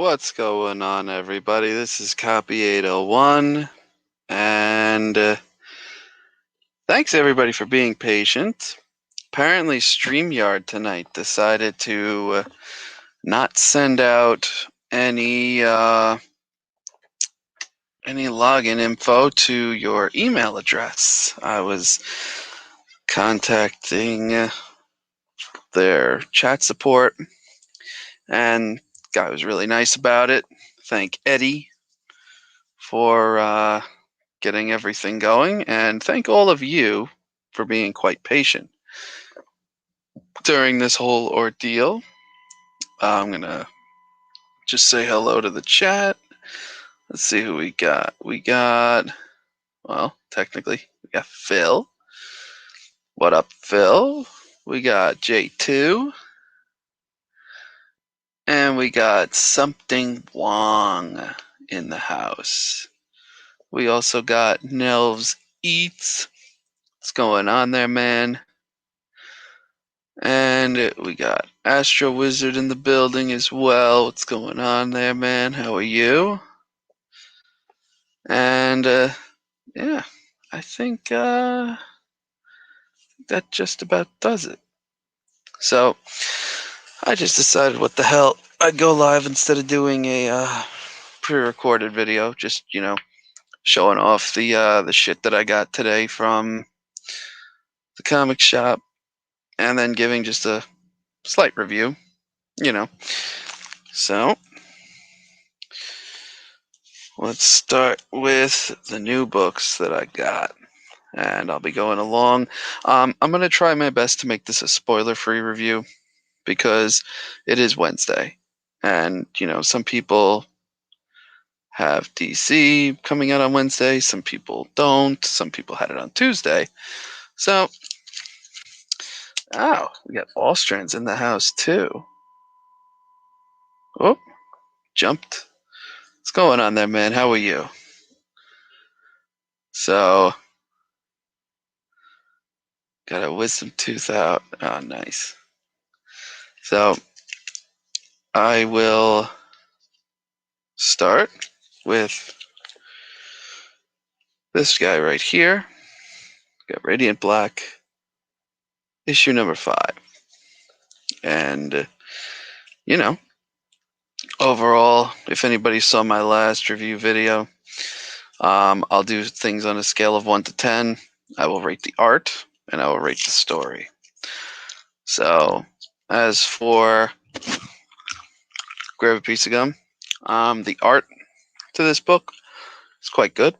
What's going on, everybody? This is Copy801, and thanks everybody for being patient. Apparently, StreamYard tonight decided to not send out any login info to your email address. I was contacting their chat support, and guy was really nice about it. Thank Eddie for getting everything going, and thank all of you for being quite patient during this whole ordeal. I'm gonna just say hello to the chat. Let's see who we got. Well, technically, we got Phil. What up, Phil? We got J2. And we got Something Wong in the house. We also got Nelves Eats. What's going on there, man? And we got Astro Wizard in the building as well. What's going on there, man? How are you? And yeah, I think that just about does it. So I just decided, what the hell, I'd go live instead of doing a pre-recorded video. Just, showing off the shit that I got today from the comic shop, and then giving just a slight review, So let's start with the new books that I got, and I'll be going along. I'm going to try my best to make this a spoiler-free review, because it is Wednesday, and, some people have DC coming out on Wednesday, some people don't, some people had it on Tuesday. So, we got Allstrands in the house too. Oh, jumped. What's going on there, man? How are you? So, got a wisdom tooth out. Oh, nice. So, I will start with this guy right here. Got Radiant Black, issue number 5. And, overall, if anybody saw my last review video, I'll do things on a scale of 1 to 10. I will rate the art, and I will rate the story. So, as for grab a piece of gum, the art to this book is quite good.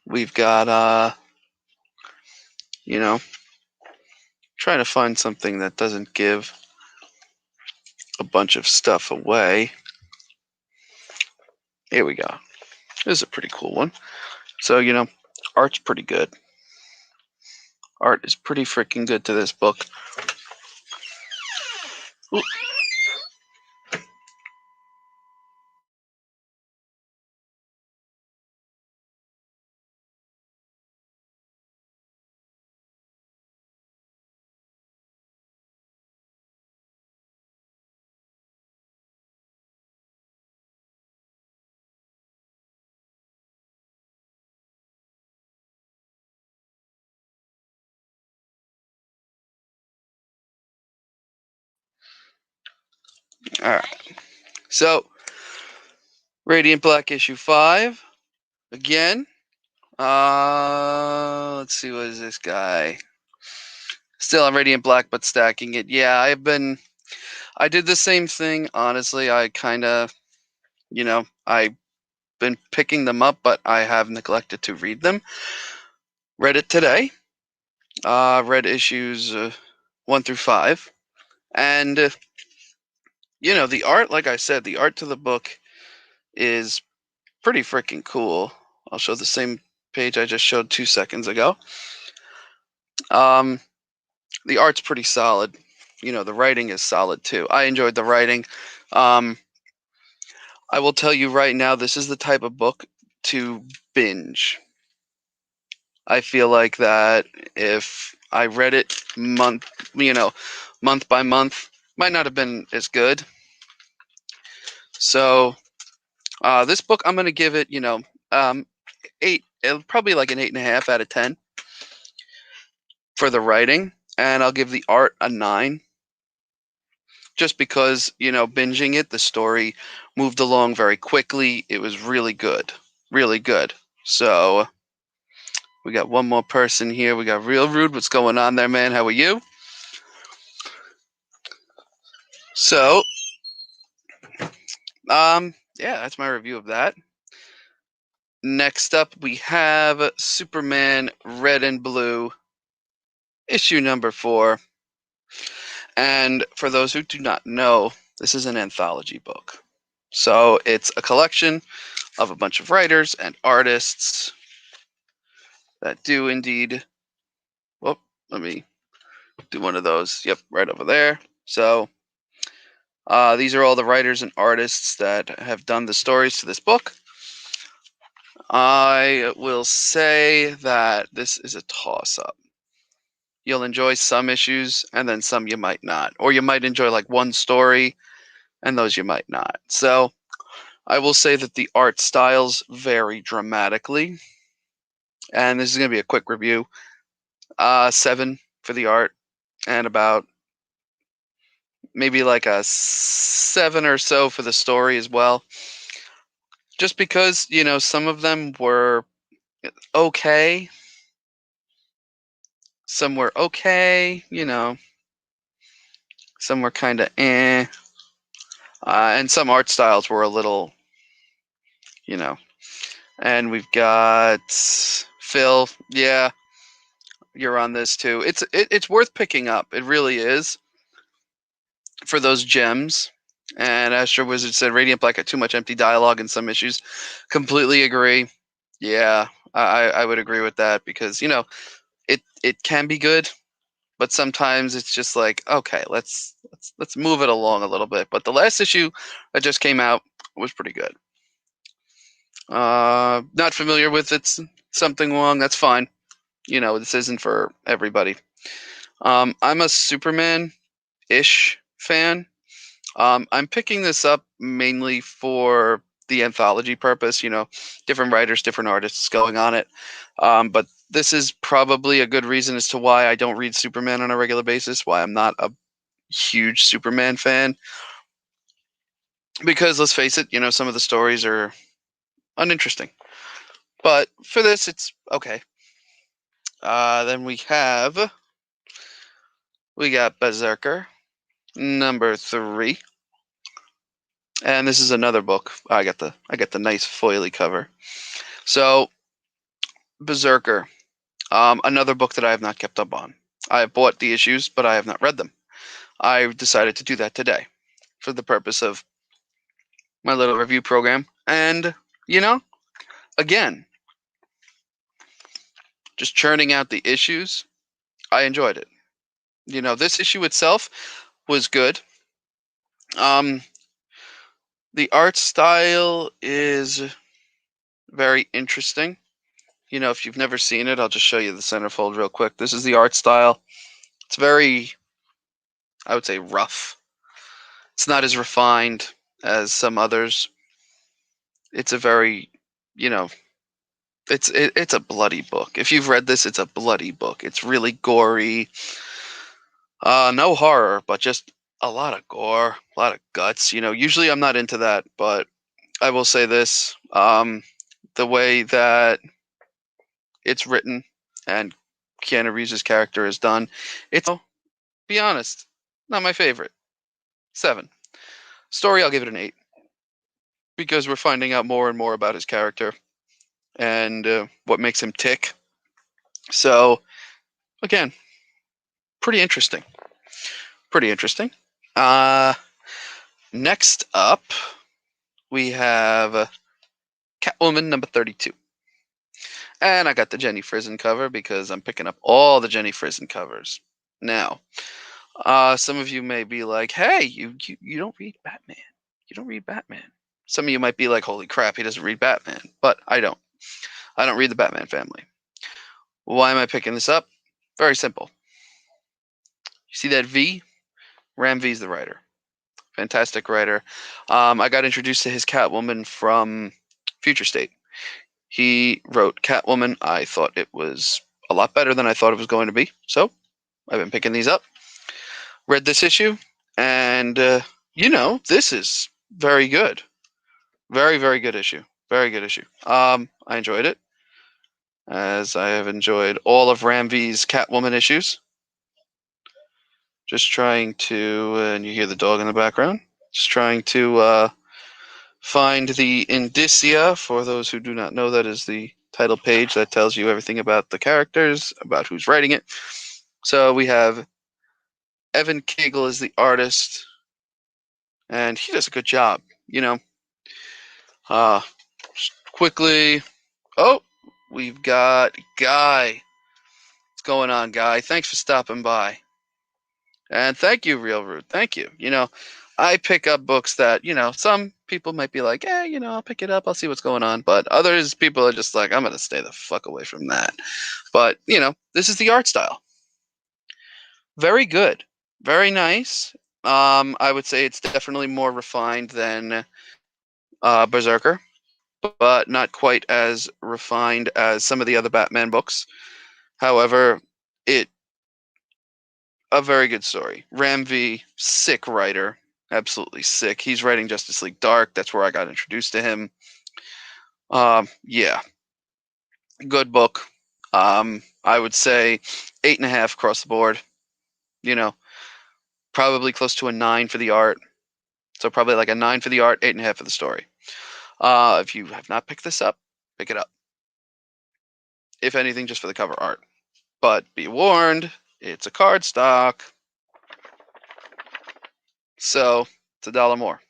We've got, trying to find something that doesn't give a bunch of stuff away. Here we go. This is a pretty cool one. So, art's pretty good. Art is pretty freaking good to this book. Ooh. All right. So, Radiant Black issue 5. Again. Let's see, what is this guy? Still on Radiant Black, but stacking it. Yeah, I did the same thing, honestly. I kind of, I've been picking them up, but I have neglected to read them. Read it today. Read issues 1 through 5. And, the art, like I said, the art to the book is pretty freaking cool. I'll show the same page I just showed 2 seconds ago. The art's pretty solid. The writing is solid too. I enjoyed the writing. I will tell you right now, this is the type of book to binge. I feel like that if I read it month by month, might not have been as good. So this book, I'm going to give it, 8, probably like an 8.5 out of 10 for the writing, and I'll give the art a 9. Just because, binging it, the story moved along very quickly. It was really good. Really good. So we got one more person here. We got Real Rude. What's going on there, man? How are you? So, yeah, that's my review of that. Next up, we have Superman Red and Blue, issue number 4. And for those who do not know, this is an anthology book. So it's a collection of a bunch of writers and artists that do indeed. Well, let me do one of those. Yep, right over there. So these are all the writers and artists that have done the stories to this book. I will say that this is a toss-up. You'll enjoy some issues, and then some you might not. Or you might enjoy like one story, and those you might not. So I will say that the art styles vary dramatically. And this is going to be a quick review. 7 for the art, and about maybe like a 7 or so for the story as well. Just because, some of them were okay. Some were okay, some were kind of eh. And some art styles were a little, And we've got Phil. Yeah, you're on this too. It's worth picking up. It really is. For those gems. And Astro Wizard said Radiant Black had too much empty dialogue in some issues. Completely agree. Yeah, I would agree with that because it can be good, but sometimes it's just like, okay, let's move it along a little bit. But the last issue that just came out was pretty good. Not familiar with it's something wrong. That's fine. This isn't for everybody. I'm a Superman-ish fan. I'm picking this up mainly for the anthology purpose, different writers, different artists going on it. But this is probably a good reason as to why I don't read Superman on a regular basis, why I'm not a huge Superman fan. Because let's face it, some of the stories are uninteresting. But for this, it's okay. Then we got Berserker, number 3. And this is another book. I got the nice foily cover. So Berserker, another book that I have not kept up on. I have bought the issues, but I have not read them. I decided to do that today for the purpose of my little review program. And, again, just churning out the issues, I enjoyed it. This issue itself was good. The art style is very interesting. If you've never seen it, I'll just show you the centerfold real quick. This is the art style. It's very, I would say, rough. It's not as refined as some others. It's a very, it's a bloody book. If you've read this, it's a bloody book. It's really gory. No horror, but just a lot of gore, a lot of guts. Usually I'm not into that, but I will say this: the way that it's written and Keanu Reeves' character is done, it's, be honest, not my favorite. 7. Story, I'll give it an 8 because we're finding out more and more about his character and what makes him tick. So, again, pretty interesting. Pretty interesting. Next up, we have Catwoman number 32. And I got the Jenny Frison cover because I'm picking up all the Jenny Frison covers. Now, some of you may be like, hey, you don't read Batman. You don't read Batman. Some of you might be like, holy crap, he doesn't read Batman. But I don't. I don't read the Batman family. Why am I picking this up? Very simple. You see that V Ram V's the writer. Fantastic writer. I got introduced to his Catwoman from Future State. He wrote Catwoman. I thought it was a lot better than I thought it was going to be. So I've been picking these up. Read this issue, and this is very good. Very, very good issue. Very good issue. I enjoyed it, as I have enjoyed all of Ram V's Catwoman issues. Just trying to, and you hear the dog in the background, just trying to find the indicia. For those who do not know, that is the title page that tells you everything about the characters, about who's writing it. So we have Evan Kegel as the artist, and he does a good job. Quickly. Oh, we've got Guy. What's going on, Guy? Thanks for stopping by. And thank you, Real Rude. Thank you. I pick up books that, some people might be like, I'll pick it up. I'll see what's going on. But others, people are just like, I'm going to stay the fuck away from that. But, this is the art style. Very good. Very nice. I would say it's definitely more refined than Berserker, but not quite as refined as some of the other Batman books. However, a very good story. Ram V, sick writer, absolutely sick. He's writing Justice League Dark. That's where I got introduced to him. Yeah, good book. I would say 8.5 across the board. Probably close to a 9 for the art. So probably like a 9 for the art, 8.5 for the story. If you have not picked this up, pick it up. If anything, just for the cover art. But be warned, it's a card stock. So it's $1 more.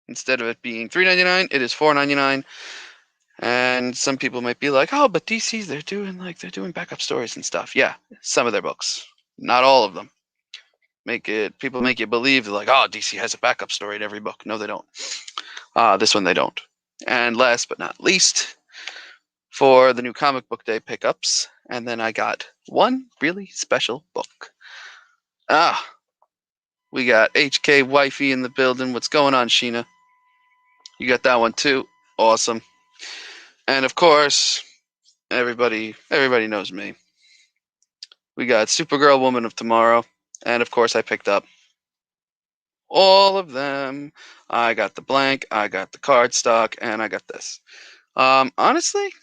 Instead of it being $3.99, it is $4.99. And some people might be like, "Oh, but DC's they're doing backup stories and stuff." Yeah, some of their books, not all of them. People make you believe like, "Oh, DC has a backup story in every book." No, they don't. This one they don't. And last but not least, for the new comic book day pickups, and then I got one really special book. We got HK Wifey in the building. What's going on, Sheena? You got that one too. Awesome. And of course, everybody knows me. We got Supergirl, Woman of Tomorrow, and of course I picked up all of them. I got the blank, I got the card stock, and I got this. Honestly,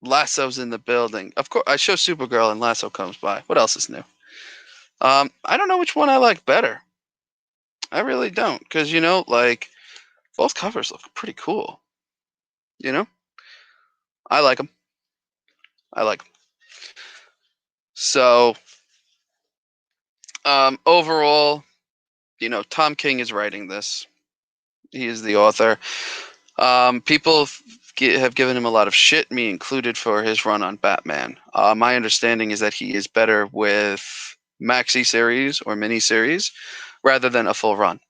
Lasso's in the building. Of course, I show Supergirl and Lasso comes by. What else is new? I don't know which one I like better. I really don't, because both covers look pretty cool. I like them. So, overall, Tom King is writing this. He is the author. People have given him a lot of shit, me included, for his run on Batman. My understanding is that he is better with maxi series or mini series rather than a full run.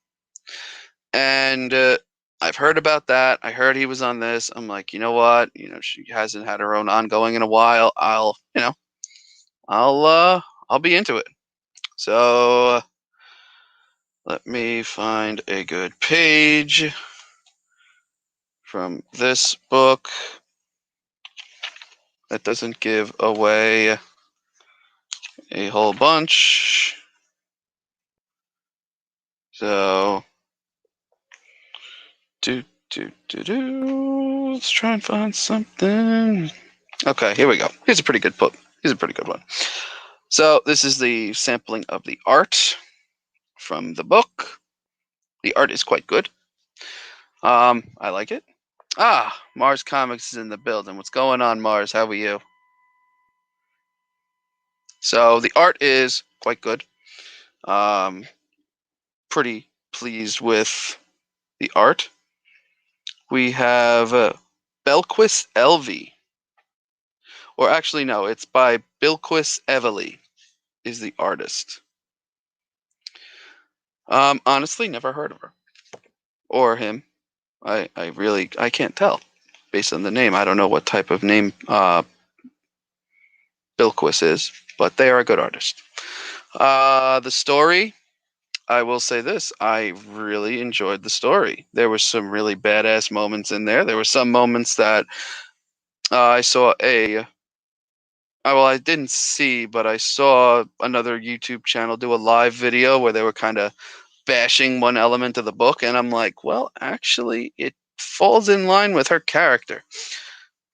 And I've heard about that. I heard he was on this. I'm like, you know what? She hasn't had her own ongoing in a while. I'll be into it. So let me find a good page from this book that doesn't give away a whole bunch. So, let's try and find something. Okay, here we go. Here's a pretty good book. Here's a pretty good one. So this is the sampling of the art from the book. The art is quite good. I like it. Mars Comics is in the building. What's going on, Mars? How are you? So the art is quite good. Pretty pleased with the art. We have Belquist Elvey. Or actually, no, it's by Bilquis Evely is the artist. Honestly, never heard of her. Or him. I can't tell. Based on the name, I don't know what type of name Bilquis is, but they are a good artist. The story, I will say this, I really enjoyed the story. There were some really badass moments in there. There were some moments that I saw well, I didn't see, but I saw another YouTube channel do a live video where they were kind of bashing one element of the book, and I'm like, well, actually, it falls in line with her character.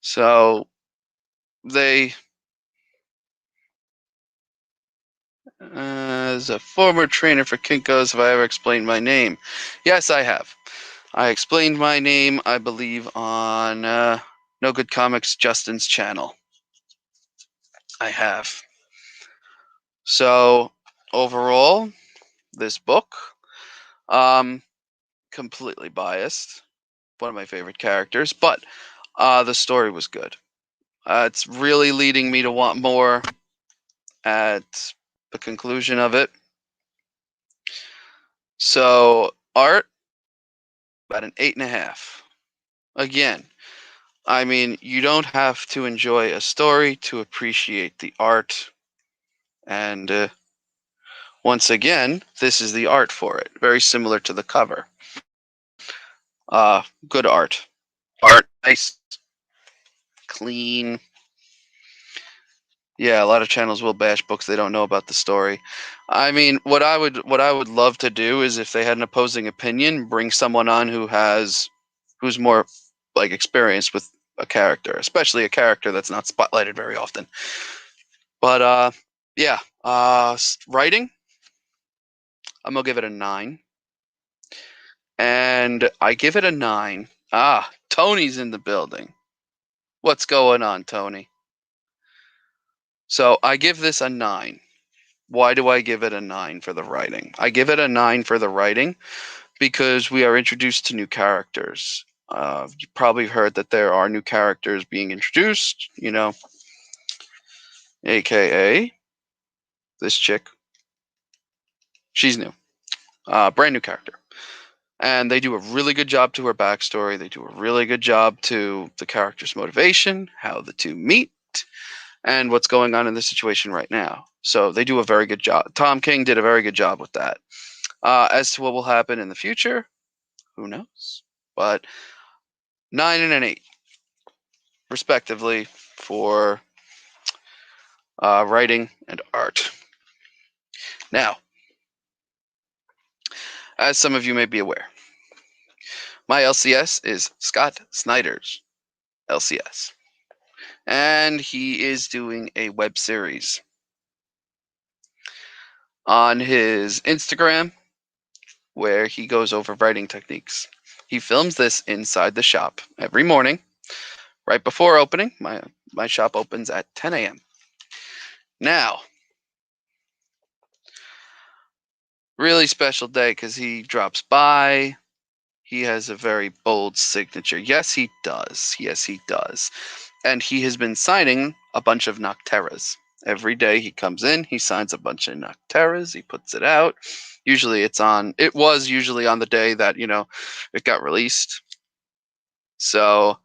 So they, as a former trainer for Kinko's, have I ever explained my name? Yes, I have. I explained my name, I believe, on No Good Comics Justin's channel. I have. So overall, this book, completely biased. One of my favorite characters, but the story was good. It's really leading me to want more at the conclusion of it. So art, about an 8.5. Again, I mean, you don't have to enjoy a story to appreciate the art. And once again, this is the art for it. Very similar to the cover. Good art. Art, nice, clean. Yeah, a lot of channels will bash books they don't know about the story. I mean, what I would love to do is if they had an opposing opinion, bring someone on who's more like experienced with a character, especially a character that's not spotlighted very often. But yeah, writing, I'm gonna give it a 9, and I give it a 9. Tony's in the building. What's going on, Tony? So I give this a 9. Why do I give it a 9 for the writing? I give it a 9 for the writing because we are introduced to new characters. You probably heard that there are new characters being introduced, aka this chick. She's new. Brand new character. And they do a really good job to her backstory. They do a really good job to the character's motivation, how the two meet, and what's going on in the situation right now. So they do a very good job. Tom King did a very good job with that. As to what will happen in the future, who knows? But 9 and an 8, respectively, for writing and art. Now, as some of you may be aware, my LCS is Scott Snyder's LCS. And he is doing a web series on his Instagram where he goes over writing techniques. He films this inside the shop every morning, right before opening. My shop opens at 10 a.m. Now, really special day because he drops by. He has a very bold signature. Yes, he does. Yes, he does. And he has been signing a bunch of Nocteras. Every day he comes in, he signs a bunch of Nocteras, he puts it out. It was usually on the day that, it got released. So,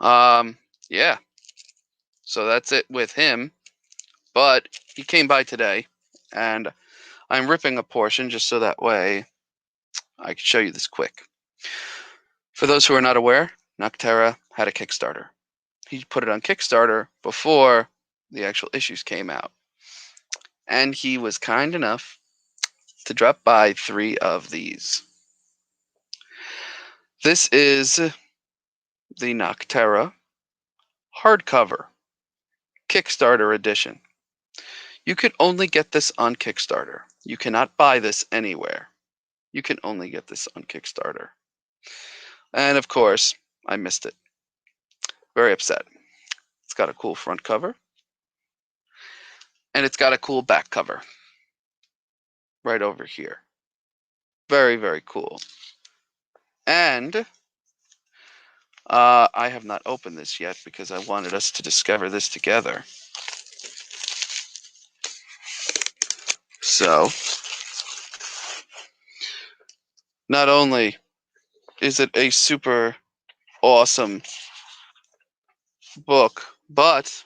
yeah. So that's it with him. But he came by today, and I'm ripping a portion just so that way I can show you this quick. For those who are not aware, Noctera had a Kickstarter. He put it on Kickstarter before the actual issues came out. And he was kind enough to drop by 3 of these. This is the Noctera hardcover Kickstarter edition. You can only get this on Kickstarter. You cannot buy this anywhere. You can only get this on Kickstarter. And of course, I missed it. Very upset. It's got a cool front cover. And it's got a cool back cover. Right over here. Very, very cool. And I have not opened this yet because I wanted us to discover this together. So, not only is it a super awesome book, but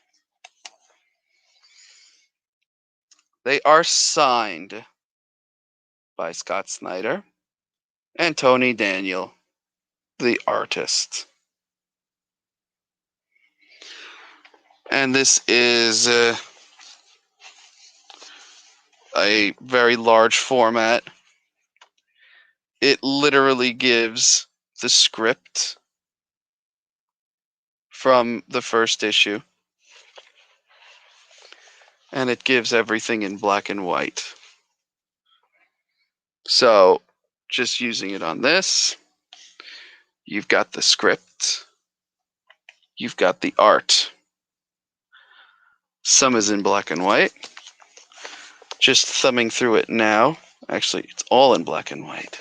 They are signed by Scott Snyder and Tony Daniel, the artist. And this is a very large format. It literally gives the script from the first issue, and it gives everything in black and white. So just using it on this, you've got the script, you've got the art. Some is in black and white. Just thumbing through it now, actually it's all in black and white.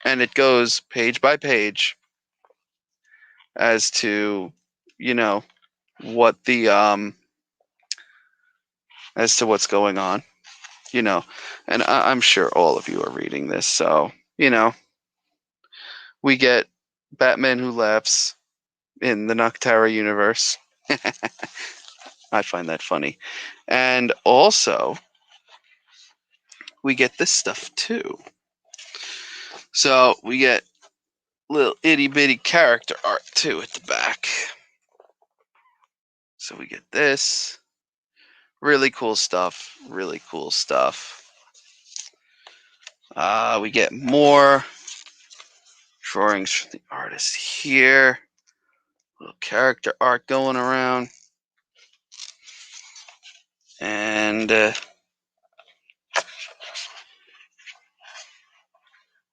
And it goes page by page as to, you know, what the as to what's going on, you know. And I'm sure all of you are reading this, so, you know, we get Batman Who Laughs in the Noctera universe. I find that funny. And also, we get this stuff too. So we get little itty bitty character art too at the back. So we get this. Really cool stuff. Really cool stuff. We get more drawings from the artist here. Little character art going around. And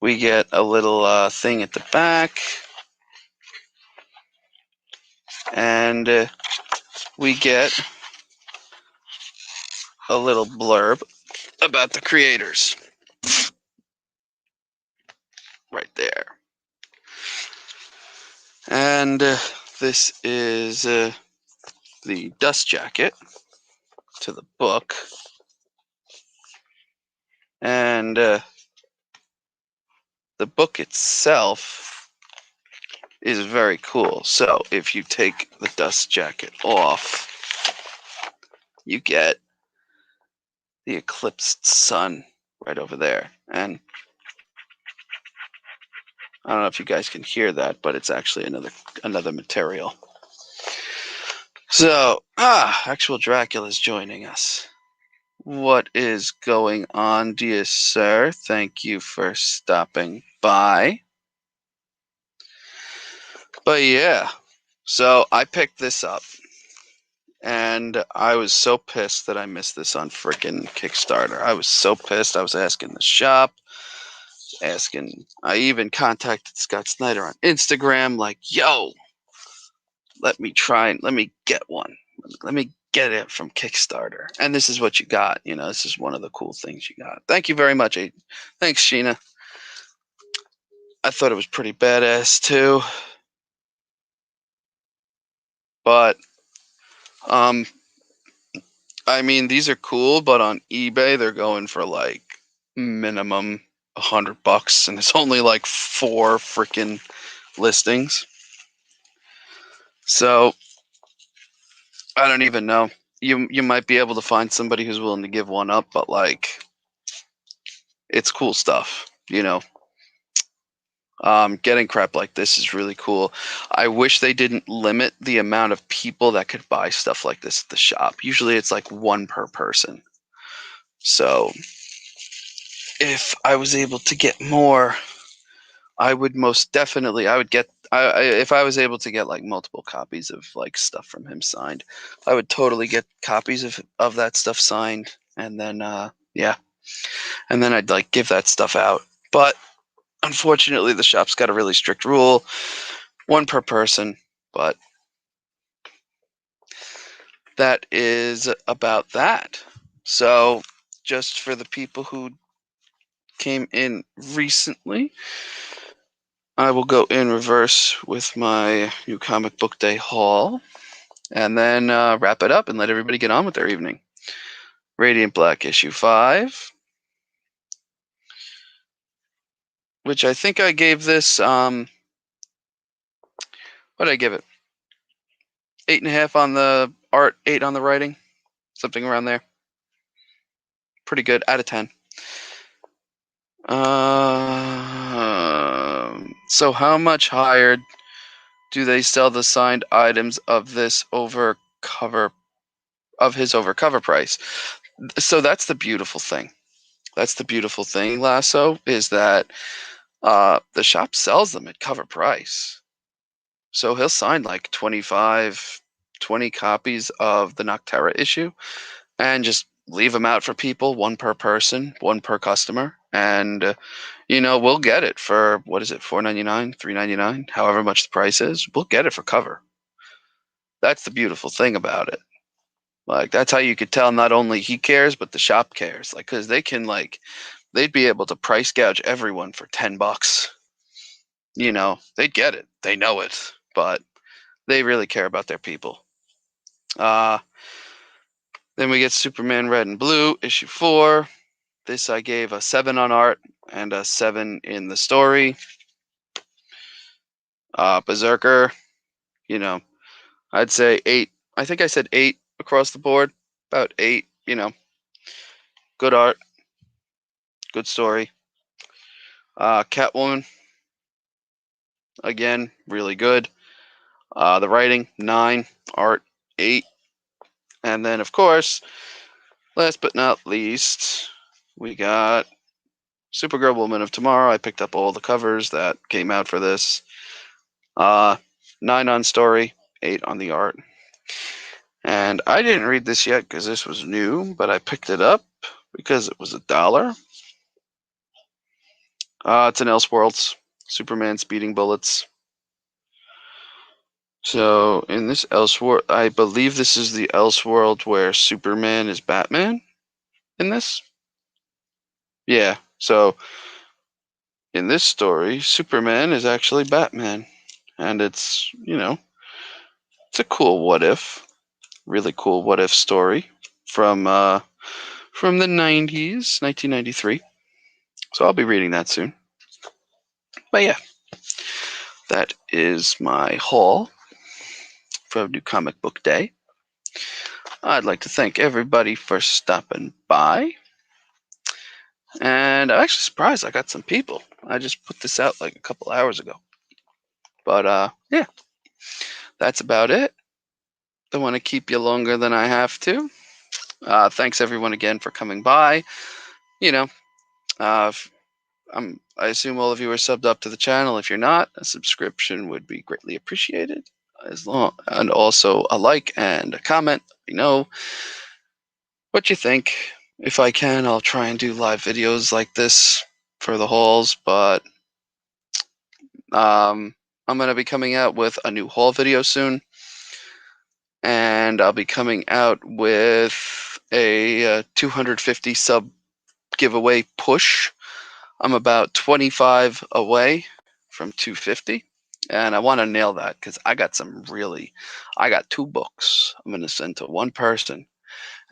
we get a little thing at the back. And we get a little blurb about the creators. Right there. And this is the dust jacket to the book. And the book itself is very cool. So if you take the dust jacket off, you get the eclipsed sun right over there. And I don't know if you guys can hear that, but it's actually another material. So, actual Dracula's joining us. What is going on, dear sir? Thank you for stopping by. But yeah, so I picked this up, and I was so pissed that I missed this on freaking Kickstarter. I was so pissed. I was asking the shop, I even contacted Scott Snyder on Instagram, like, yo, let me get one. Let me get it from Kickstarter. And this is what you got. You know, this is one of the cool things you got. Thank you very much, Aiden. Thanks, Sheena. I thought it was pretty badass too. But I mean, these are cool, but on eBay they're going for like minimum $100, and it's only like 4 freaking listings. So I don't even know. You might be able to find somebody who's willing to give one up, but like, it's cool stuff, you know. Getting crap like this is really cool. I wish they didn't limit the amount of people that could buy stuff like this at the shop. Usually it's like 1 per person. So if I was able to get more, I would most definitely, if I was able to get like multiple copies of like stuff from him signed, I would totally get copies of that stuff signed. And then, yeah. And then I'd like give that stuff out. But unfortunately, the shop's got a really strict rule, 1 per person. But that is about that. So just for the people who came in recently, I will go in reverse with my new comic book day haul, and then wrap it up and let everybody get on with their evening. Radiant Black issue 5, which I think I gave this, what did I give it? 8.5 on the art, 8 on the writing, something around there. pretty good out of 10. So how much higher do they sell the signed items of this over cover price? So that's the beautiful thing. That's the beautiful thing, Lasso, is that the shop sells them at cover price. So he'll sign like 20 copies of the Noctera issue and just leave them out for people, one per person, one per customer. And, we'll get it for, what is it, $4.99, $3.99, however much the price is. We'll get it for cover. That's the beautiful thing about it. Like, that's how you could tell not only he cares, but the shop cares. Like, because they can, they'd be able to price gouge everyone for $10. They'd get it. They know it. But they really care about their people. Then we get Superman Red and Blue, issue 4. This I gave a 7 on art and a 7 in the story. Berserker, I'd say 8. I think I said 8 across the board. About 8, good art, good story. Catwoman, again, really good. The writing, 9. Art, 8. And then, of course, last but not least, we got Supergirl Woman of Tomorrow. I picked up all the covers that came out for this. 9 on story, 8 on the art. And I didn't read this yet because this was new, but I picked it up because it was $1. It's an Elseworlds, Superman speeding bullets. So in this Elseworld, I believe this is the Elseworld where Superman is Batman in this. Yeah, so in this story, Superman is actually Batman. And it's, it's a cool what if. Really cool what if story from the 90s, 1993. So I'll be reading that soon. But yeah, that is my haul for New Comic Book Day. I'd like to thank everybody for stopping by. And I'm actually surprised I got some people. I just put this out like a couple hours ago. But yeah, that's about it. Don't want to keep you longer than I have to. Thanks everyone again for coming by. I assume all of you are subbed up to the channel. If you're not, a subscription would be greatly appreciated. And also a like and a comment. Let me know what you think. If I can, I'll try and do live videos like this for the hauls, but I'm going to be coming out with a new haul video soon, and I'll be coming out with a 250 sub giveaway push. I'm about 25 away from 250, and I want to nail that because I got 2 books I'm going to send to one person,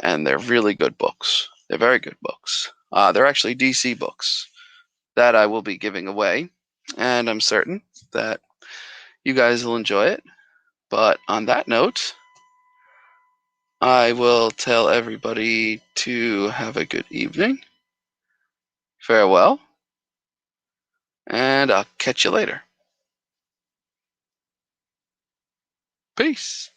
and they're really good books. They're very good books. They're actually DC books that I will be giving away, and I'm certain that you guys will enjoy it. But on that note, I will tell everybody to have a good evening. Farewell, and I'll catch you later. Peace.